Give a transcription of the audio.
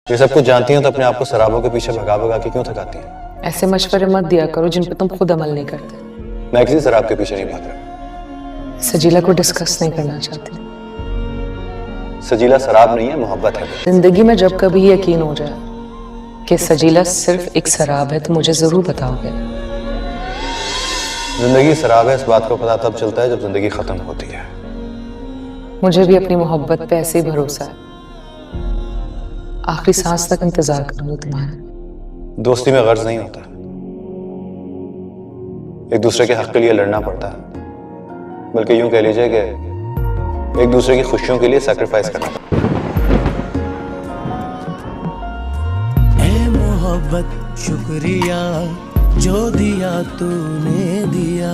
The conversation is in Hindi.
ये सब कुछ जानती हैं तो अपने आप को शराबों के पीछे भगा भगा के क्यों थकाती हैं? ऐसे मशवरे मत दिया करो जिन पे तुम खुद अमल नहीं करते। मैं किसी शराब के पीछे नहीं भाग रहा। सजीला को डिस्कस नहीं करना चाहती। सजीला शराब नहीं है, मोहब्बत है। जिंदगी में जब कभी यकीन हो जाए कि सजीला सिर्फ एक शराब है तो मुझे जरूर बताओगे। जिंदगी शराब है इस बात को पता तब चलता है जब जिंदगी खत्म होती है। मुझे भी अपनी मोहब्बत पे ऐसे ही भरोसा है। आखिरी सांस तक इंतजार करूंगी तुम्हारा। दोस्ती में गर्ज नहीं होता, एक दूसरे के हक के लिए लड़ना पड़ता है, बल्कि यूं कह लीजिए कि एक दूसरे की खुशियों के लिए सैक्रिफाइस करना पड़ता है। ऐ मोहब्बत शुक्रिया जो दिया तूने दिया।